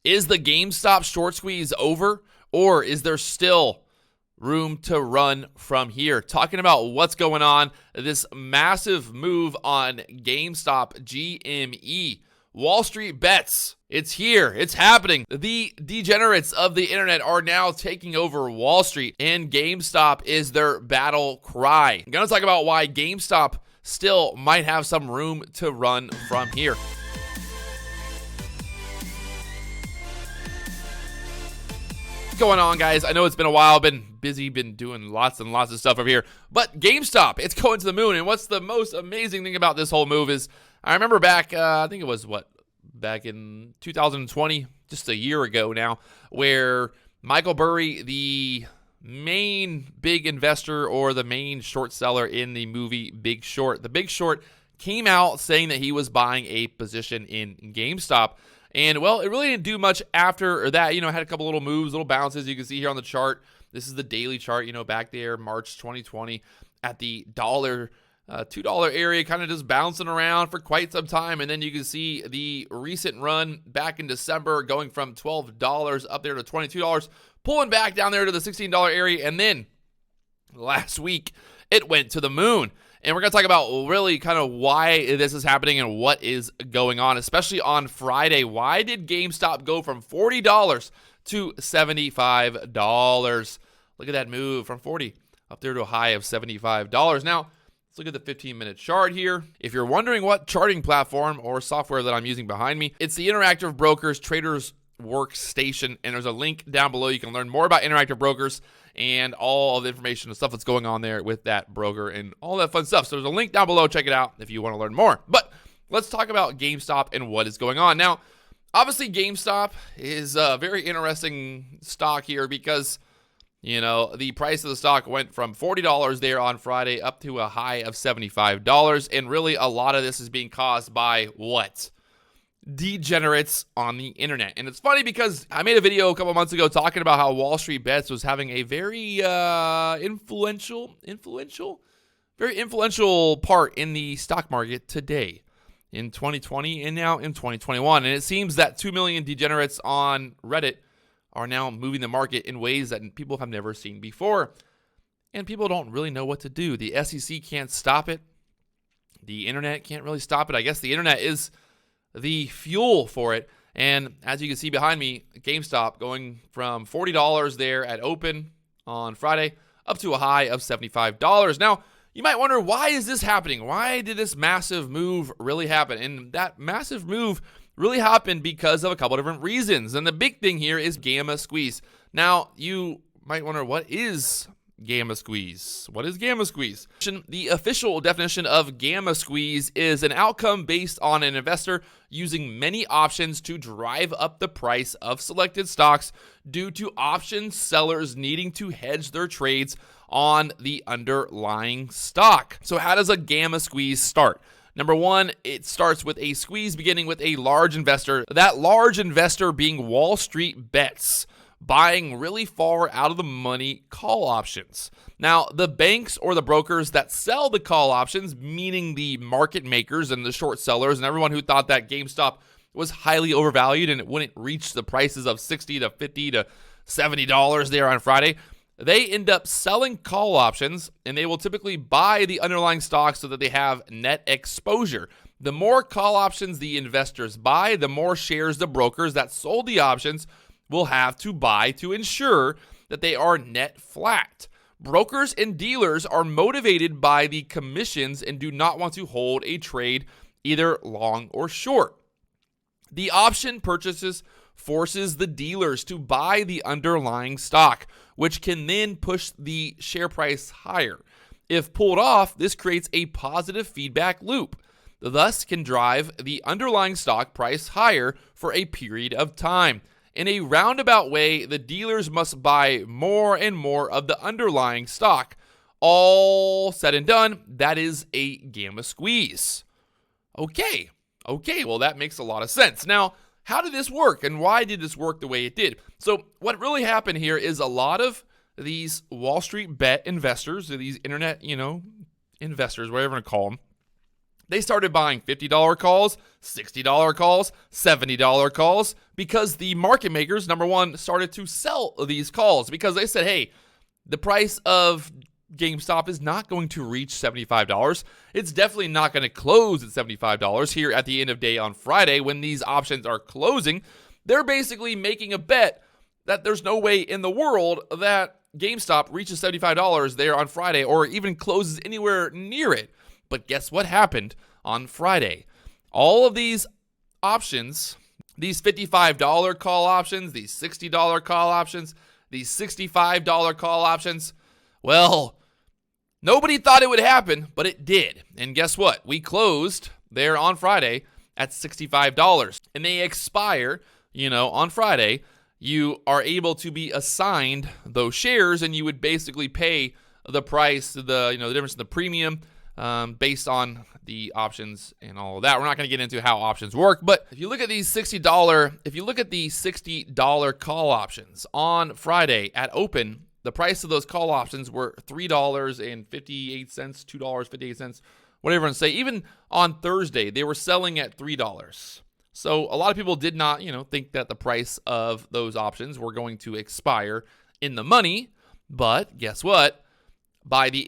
Is the GameStop short squeeze over, or is there still room to run from here? Talking about what's going on, this massive move on GameStop, GME, Wall Street bets. It's here. It's happening. The degenerates of the internet are now taking over Wall Street, and GameStop is their battle cry. I'm going to talk about why GameStop still might have some room to run from here. What's going on, guys? I know it's been a while. Been busy, been doing lots and lots of stuff over here. But GameStop, it's going to the moon. And what's the most amazing thing about this whole move is, I remember back, I think it was back in 2020, just a year ago now, where Michael Burry, the main big investor or the main short seller in the movie Big Short, The Big Short, came out saying that he was buying a position in GameStop. And, well, it really didn't do much after that. Had a couple little moves, little bounces. You can see here on the chart. This is the daily chart, back there, March 2020, at the $2 area, kind of just bouncing around for quite some time. And then you can see the recent run back in December going from $12 up there to $22, pulling back down there to the $16 area. And then last week, it went to the moon. And we're going to talk about really kind of why this is happening and what is going on, especially on Friday. Why did GameStop go from $40 to $75? Look at that move from $40 up there to a high of $75. Now, let's look at the 15-minute chart here. If you're wondering what charting platform or software that I'm using behind me, it's the Interactive Brokers Traders Workstation, and there's a link down below. You can learn more about Interactive Brokers and all of the information and stuff that's going on there with that broker and all that fun stuff. So there's a link down below. Check it out if you want to learn more. But let's talk about GameStop and what is going on. Now, obviously, GameStop is a very interesting stock here because, the price of the stock went from $40 there on Friday up to a high of $75. And really, a lot of this is being caused by what? Degenerates on the internet. And it's funny because I made a video a couple months ago talking about how Wall Street Bets was having a very influential part in the stock market today in 2020 and now in 2021. And it seems that 2 million degenerates on Reddit are now moving the market in ways that people have never seen before. And people don't really know what to do. The SEC can't stop it. The internet can't really stop it. I guess the internet is the fuel for it. And as you can see behind me, GameStop going from $40 there at open on Friday up to a high of $75. Now, you might wonder, why is this happening? Why did this massive move really happen? And that massive move really happened because of a couple different reasons. And the big thing here is gamma squeeze. Now, you might wonder, what is gamma squeeze? What is gamma squeeze? The official definition of gamma squeeze is an outcome based on an investor using many options to drive up the price of selected stocks due to option sellers needing to hedge their trades on the underlying stock. So how does a gamma squeeze start? Number one, it starts with a squeeze beginning with a large investor. That large investor being Wall Street Bets, buying really far out of the money call options. Now, the banks or the brokers that sell the call options, meaning the market makers and the short sellers and everyone who thought that GameStop was highly overvalued and it wouldn't reach the prices of $60 to $50 to $70 there on Friday, they end up selling call options, and they will typically buy the underlying stocks so that they have net exposure. The more call options the investors buy, the more shares the brokers that sold the options will have to buy to ensure that they are net flat. Brokers and dealers are motivated by the commissions and do not want to hold a trade either long or short. The option purchases forces the dealers to buy the underlying stock, which can then push the share price higher. If pulled off, this creates a positive feedback loop, thus can drive the underlying stock price higher for a period of time. In a roundabout way, the dealers must buy more and more of the underlying stock. All said and done, that is a gamma squeeze. Okay, well, that makes a lot of sense. Now, how did this work, and why did this work the way it did? So what really happened here is a lot of these Wall Street bet investors, or these internet, investors, whatever you want to call them, They started buying $50 calls, $60 calls, $70 calls because the market makers, number one, started to sell these calls because they said, hey, the price of GameStop is not going to reach $75. It's definitely not going to close at $75 here at the end of day on Friday when these options are closing. They're basically making a bet that there's no way in the world that GameStop reaches $75 there on Friday or even closes anywhere near it. But guess what happened on Friday? All of these options, these $55 call options, these $60 call options, these $65 call options, well, nobody thought it would happen, but it did. And guess what? We closed there on Friday at $65. And they expire, on Friday. You are able to be assigned those shares, and you would basically pay the price, the difference in the premium based on the options and all of that. We're not going to get into how options work, but if you look at the $60 call options on Friday at open, the price of those call options were $3.58, $2.58, whatever you want to say. Even on Thursday, they were selling at $3. So a lot of people did not, think that the price of those options were going to expire in the money. But guess what? By the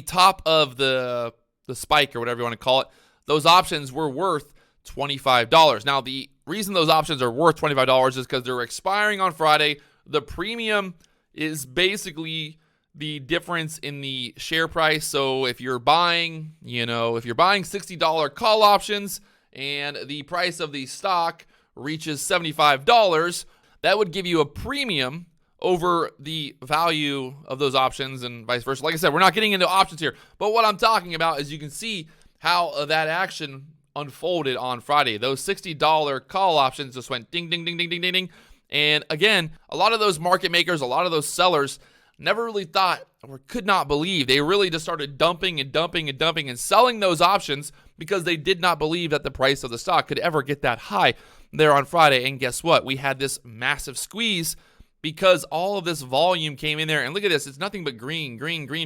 top of the spike or whatever you want to call it, those options were worth $25. Now, the reason those options are worth $25 is because they're expiring on Friday. The premium is basically the difference in the share price. So if you're buying, $60 call options and the price of the stock reaches $75, that would give you a premium over the value of those options and vice versa. Like I said, we're not getting into options here, but what I'm talking about is you can see how that action unfolded on Friday. Those $60 call options just went ding, ding, ding, ding, ding, ding, ding. And again, a lot of those market makers, a lot of those sellers never really thought or could not believe. They really just started dumping and selling those options because they did not believe that the price of the stock could ever get that high there on Friday. And guess what? We had this massive squeeze because all of this volume came in there. And look at this. It's nothing but green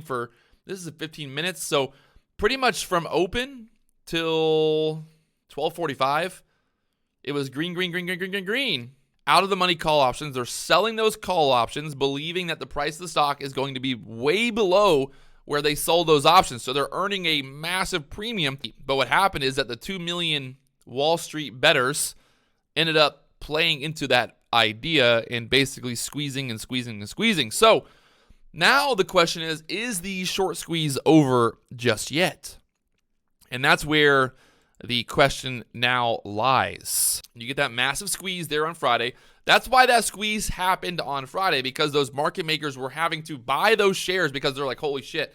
for, this is 15 minutes. So pretty much from open till 12:45, it was green. Out of the money call options. They're selling those call options, believing that the price of the stock is going to be way below where they sold those options. So they're earning a massive premium. But what happened is that the 2 million Wall Street bettors ended up playing into that idea and basically squeezing. So now the question is the short squeeze over just yet? And that's where the question now lies. You get that massive squeeze there on Friday. That's why that squeeze happened on Friday, because those market makers were having to buy those shares because they're like, holy shit,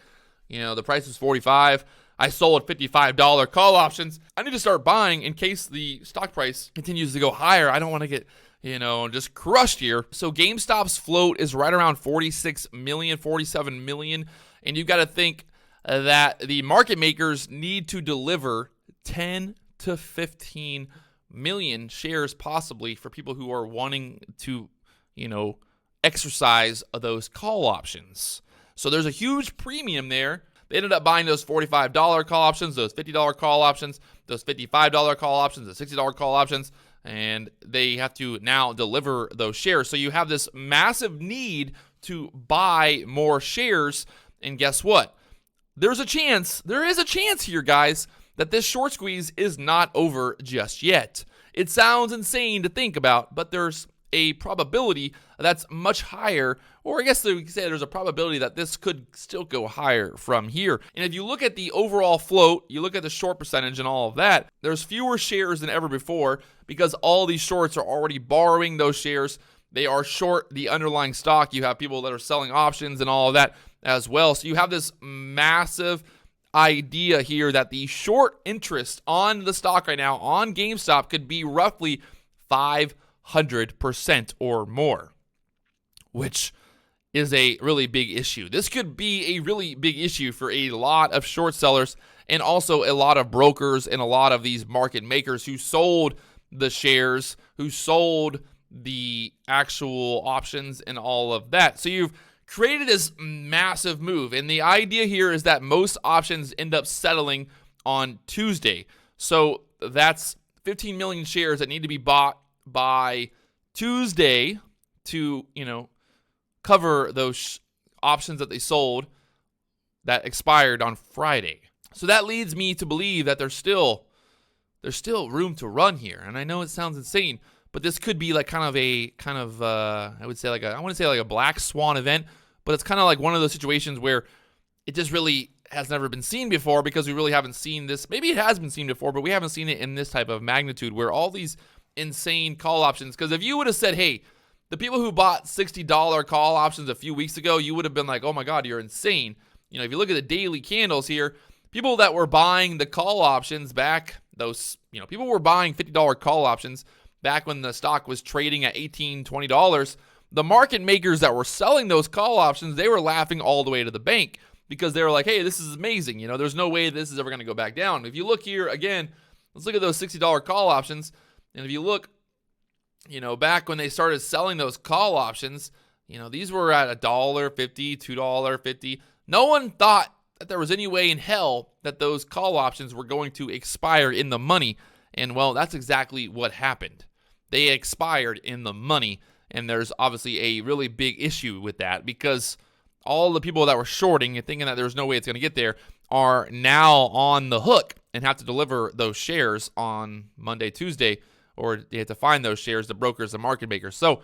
the price is $45. I sold $55 call options. I need to start buying in case the stock price continues to go higher. I don't want to get, just crushed here. So GameStop's float is right around 46 million, 47 million. And you've got to think that the market makers need to deliver 10 to 15 million shares possibly for people who are wanting to, exercise those call options. So there's a huge premium there. They ended up buying those $45 call options, those $50 call options, those $55 call options, the $60 call options, and they have to now deliver those shares. So you have this massive need to buy more shares, and guess what? There is a chance here, guys, that this short squeeze is not over just yet. It sounds insane to think about, but there's a probability that's much higher, or I guess we could say there's a probability that this could still go higher from here. And if you look at the overall float, you look at the short percentage and all of that, there's fewer shares than ever before because all these shorts are already borrowing those shares. They are short the underlying stock. You have people that are selling options and all of that as well. So you have this massive idea here that the short interest on the stock right now on GameStop could be roughly 500% or more, which is a really big issue. This could be a really big issue for a lot of short sellers and also a lot of brokers and a lot of these market makers who sold the shares, who sold the actual options and all of that. So you've created this massive move. And the idea here is that most options end up settling on Tuesday. So that's 15 million shares that need to be bought by Tuesday to, cover those options that they sold that expired on Friday. So that leads me to believe that there's still room to run here. And I know it sounds insane, but this could be like I would say like a black swan event, but it's kind of like one of those situations where it just really has never been seen before, because we really haven't seen this. Maybe it has been seen before, but we haven't seen it in this type of magnitude where all these insane call options. Because if you would have said, hey, the people who bought $60 call options a few weeks ago, you would have been like, oh my God, you're insane. If you look at the daily candles here, people that were buying the call options back, people were buying $50 call options back when the stock was trading at $18, $20. The market makers that were selling those call options, they were laughing all the way to the bank, because they were like, hey, this is amazing. There's no way this is ever going to go back down. If you look here again, let's look at those $60 call options. And if you look, back when they started selling those call options, these were at $1.50, $2.50. No one thought that there was any way in hell that those call options were going to expire in the money. And well, that's exactly what happened. They expired in the money. And there's obviously a really big issue with that, because all the people that were shorting and thinking that there's no way it's going to get there are now on the hook and have to deliver those shares on Monday, Tuesday, or they have to find those shares, the brokers, the market makers. So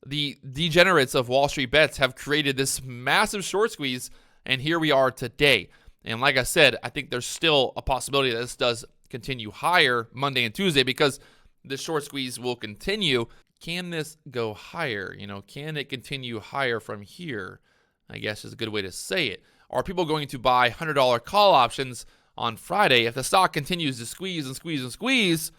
the degenerates of Wall Street Bets have created this massive short squeeze, and here we are today. And like I said, I think there's still a possibility that this does continue higher Monday and Tuesday, because the short squeeze will continue. Can this go higher? Can it continue higher from here? I guess is a good way to say it. Are people going to buy $100 call options on Friday? If the stock continues to squeeze and squeeze and squeeze,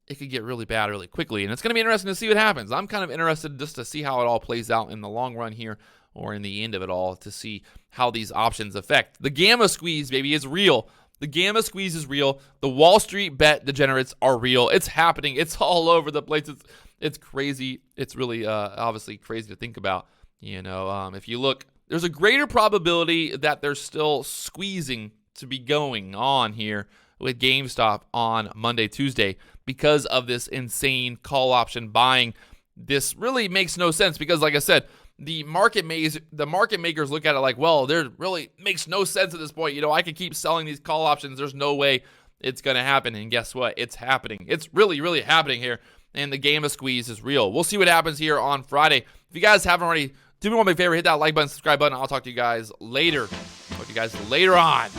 it could get really bad really quickly. And it's going to be interesting to see what happens. I'm kind of interested just to see how it all plays out in the long run here, or in the end of it all, to see how these options affect. The gamma squeeze, baby, is real. The gamma squeeze is real. The Wall Street Bet degenerates are real. It's happening. It's all over the place. It's crazy. It's really obviously crazy to think about. If you look, there's a greater probability that there's still squeezing to be going on here with GameStop on Monday, Tuesday, because of this insane call option buying. This really makes no sense, because like I said, the market makers look at it like, well, there really makes no sense at this point. I could keep selling these call options. There's no way it's going to happen. And guess what? It's happening. It's really, really happening here. And the gamma squeeze is real. We'll see what happens here on Friday. If you guys haven't already, do me one of my favorite, hit that like button, subscribe button. I'll talk to you guys later. Talk to you guys later on.